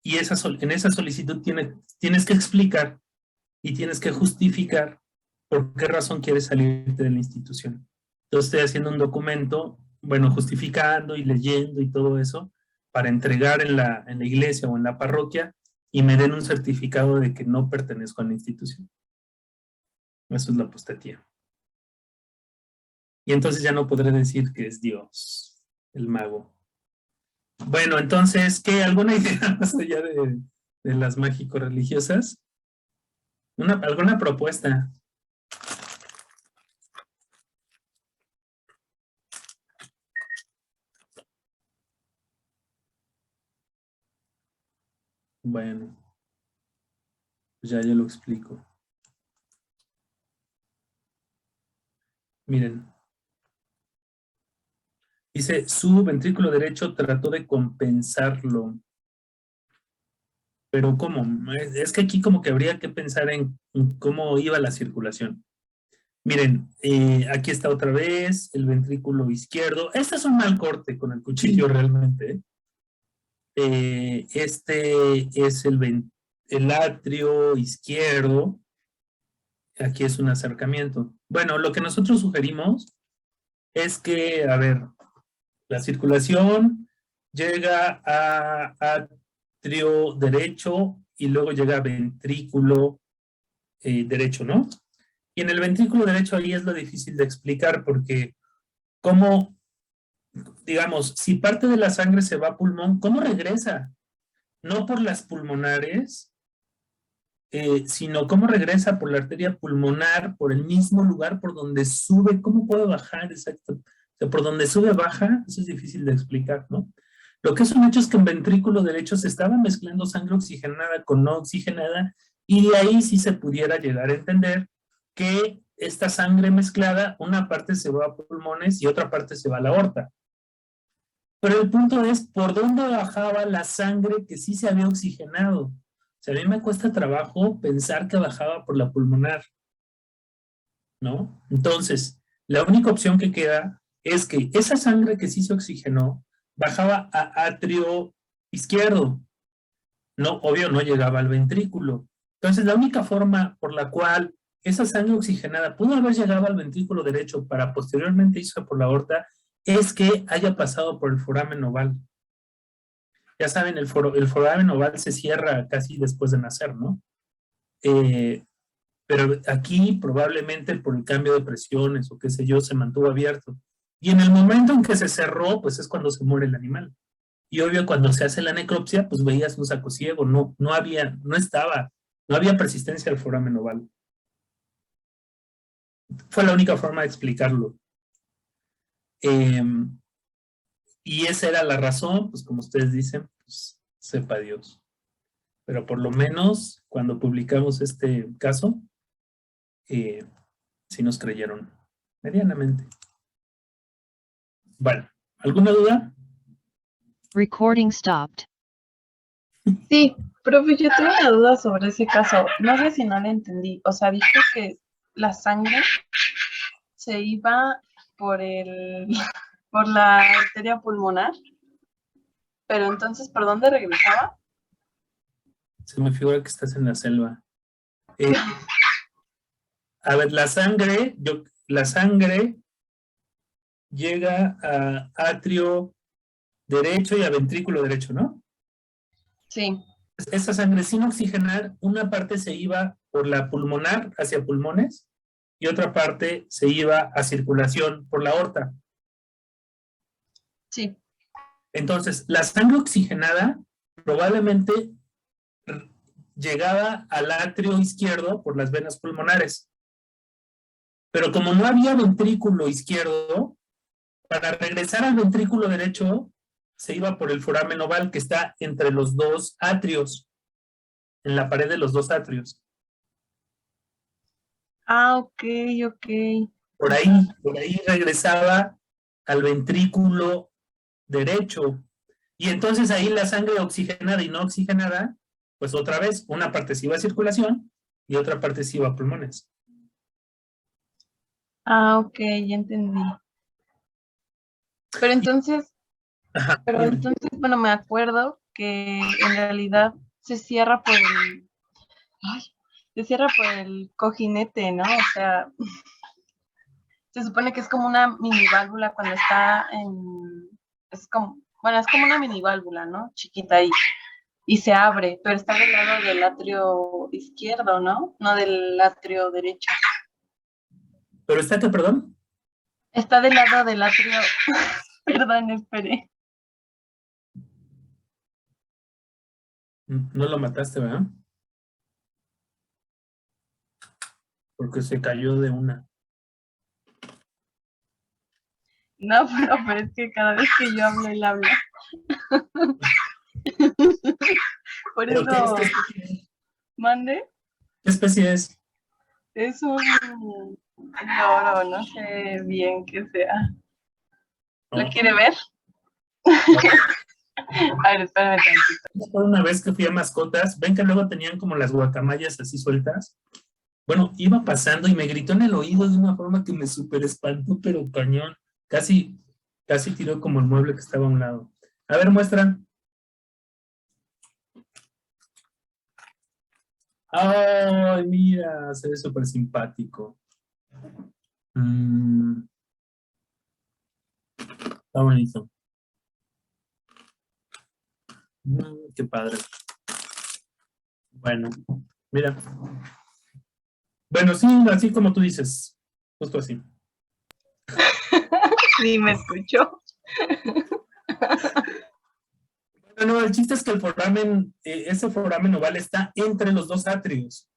Y en esa solicitud tienes que explicar y tienes que justificar por qué razón quieres salirte de la institución. Entonces, estoy haciendo un documento, bueno, justificando y leyendo y todo eso, para entregar en la iglesia o en la parroquia y me den un certificado de que no pertenezco a la institución. Eso es la apostatía. Y entonces ya no podré decir que es Dios, el mago. Bueno, entonces, ¿qué? ¿Alguna idea más allá de las mágico-religiosas? ¿Alguna propuesta? Bueno, pues ya lo explico. Miren. Dice, su ventrículo derecho trató de compensarlo. Pero ¿cómo? Es que aquí como que habría que pensar en cómo iba la circulación. Miren, aquí está otra vez el ventrículo izquierdo. Este es un mal corte con el cuchillo realmente. Este es el atrio izquierdo. Aquí es un acercamiento. Bueno, lo que nosotros sugerimos es que, a ver, la circulación llega a atrio derecho y luego llega a ventrículo derecho, ¿no? Y en el ventrículo derecho ahí es lo difícil de explicar porque cómo, digamos, si parte de la sangre se va a pulmón, ¿cómo regresa? No por las pulmonares, sino cómo regresa por la arteria pulmonar, por el mismo lugar por donde sube. ¿Cómo puede bajar? Exacto. O sea, por donde sube, baja, eso es difícil de explicar, ¿no? Lo que es un hecho es que en ventrículo derecho se estaba mezclando sangre oxigenada con no oxigenada y de ahí sí se pudiera llegar a entender que esta sangre mezclada, una parte se va a pulmones y otra parte se va a la aorta. Pero el punto es, ¿por dónde bajaba la sangre que sí se había oxigenado? O sea, a mí me cuesta trabajo pensar que bajaba por la pulmonar, ¿no? Entonces, la única opción que queda es que esa sangre que sí se oxigenó bajaba a atrio izquierdo. No, obvio, no llegaba al ventrículo. Entonces, la única forma por la cual esa sangre oxigenada pudo haber llegado al ventrículo derecho para posteriormente irse por la aorta es que haya pasado por el foramen oval. Ya saben, el foramen oval se cierra casi después de nacer, ¿no? Pero aquí probablemente por el cambio de presiones o qué sé yo, se mantuvo abierto. Y en el momento en que se cerró, pues es cuando se muere el animal. Y obvio, cuando se hace la necropsia, pues veías un sacosiego, no había persistencia al foramen oval. Fue la única forma de explicarlo. Y esa era la razón, pues como ustedes dicen, pues sepa Dios. Pero por lo menos cuando publicamos este caso, sí nos creyeron medianamente. Bueno, ¿alguna duda? Recording stopped. Sí, profe, yo tengo una duda sobre ese caso. No sé si no le entendí. O sea, dijo que la sangre se iba por por la arteria pulmonar, pero entonces, ¿por dónde regresaba? Se me figura que estás en la selva. A ver, la sangre llega a atrio derecho y a ventrículo derecho, ¿no? Sí. Esa sangre sin oxigenar, una parte se iba por la pulmonar hacia pulmones y otra parte se iba a circulación por la aorta. Sí. Entonces, la sangre oxigenada probablemente llegaba al atrio izquierdo por las venas pulmonares. Pero como no había ventrículo izquierdo, para regresar al ventrículo derecho, se iba por el foramen oval que está entre los dos atrios, en la pared de los dos atrios. Ah, ok, ok. Por ahí regresaba al ventrículo derecho. Y entonces ahí la sangre oxigenada y no oxigenada, pues otra vez, una parte se iba a circulación y otra parte se iba a pulmones. Ah, ok, ya entendí. Pero entonces, Ajá, bueno, me acuerdo que en realidad se cierra por se cierra por el cojinete, ¿no? O sea, se supone que es como una mini válvula cuando está es como una mini válvula, ¿no? Chiquita ahí. Y se abre, pero está del lado del atrio izquierdo, ¿no? No del atrio derecho. ¿pero está qué, perdón? Está del lado del atrio. Perdón, esperé. No lo mataste, ¿verdad? Porque se cayó de una. No, pero es que cada vez que yo hablo, él habla. Por ¿Pero eso, qué mande, especie es? es un loro, no sé bien qué sea. ¿Lo No. quiere ver? A ver, espérame tantito. Una vez que fui a mascotas, ven que luego tenían como las guacamayas así sueltas. Bueno, iba pasando y me gritó en el oído de una forma que me súper espantó, pero cañón. Casi tiró como el mueble que estaba a un lado. A ver, muestra. Ay, mira, se ve súper simpático. Está bonito. Qué padre. Bueno, mira. Bueno, sí, así como tú dices. Justo así. Sí, me escuchó. No, el chiste es que el foramen, ese foramen oval está entre los dos atrios.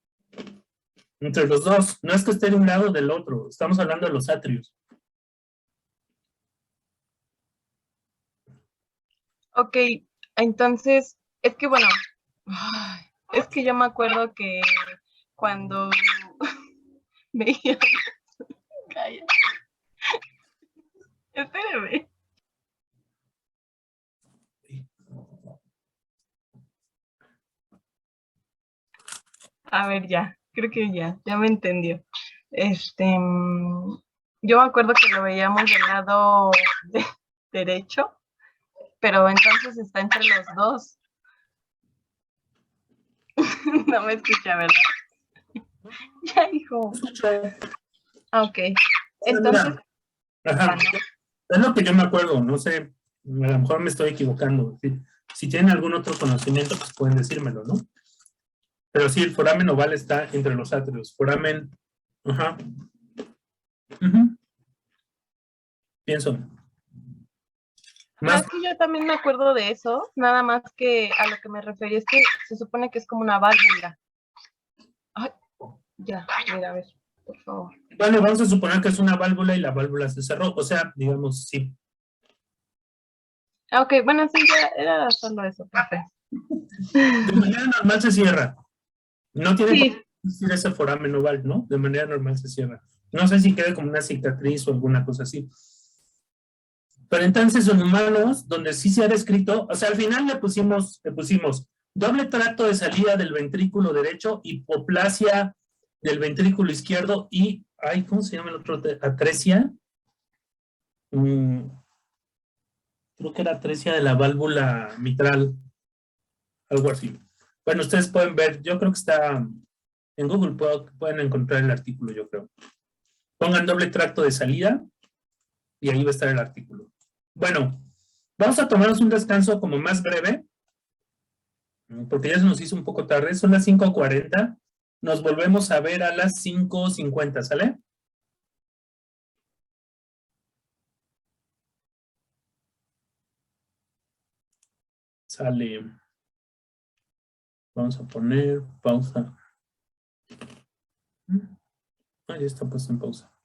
Entre los dos. No es que esté de un lado o del otro. Estamos hablando de los atrios. Ok, entonces, es que bueno, es que yo me acuerdo que cuando veía, calla, espérame. A ver, ya, creo que ya me entendió. Yo me acuerdo que lo veíamos del lado derecho, pero entonces está entre los dos. No me escucha, ¿verdad? Ya, hijo. Ah, ok. Entonces, Ajá. Es lo que yo me acuerdo, no sé, a lo mejor me estoy equivocando. Si tienen algún otro conocimiento, pues pueden decírmelo, ¿no? Pero sí, el foramen oval está entre los atrios. Foramen, ajá. Ujú. Pienso. Más, es que yo también me acuerdo de eso, nada más que a lo que me refería es que se supone que es como una válvula. Ay, ya, mira, a ver, por favor. bueno, vamos a suponer que es una válvula y la válvula se cerró. O sea, digamos, sí. Ah, ok, bueno, sí, ya era solo eso, perfecto. De manera normal se cierra. No tiene Sí, que existir ese foramen oval, ¿no? De manera normal se cierra. No sé si quede como una cicatriz o alguna cosa así. Pero entonces en humanos, donde sí se ha descrito, o sea, al final le pusimos doble tracto de salida del ventrículo derecho, hipoplasia del ventrículo izquierdo y, ay, ¿cómo se llama el otro? Atresia. Creo que era atresia de la válvula mitral, algo así. Bueno, ustedes pueden ver, yo creo que está en Google, pueden encontrar el artículo, yo creo. Pongan doble tracto de salida y ahí va a estar el artículo. Bueno, vamos a tomarnos un descanso como más breve, porque ya se nos hizo un poco tarde, son las 5:40. Nos volvemos a ver a las 5:50, ¿sale? Sale. Vamos a poner pausa. Ahí está puesto en pausa.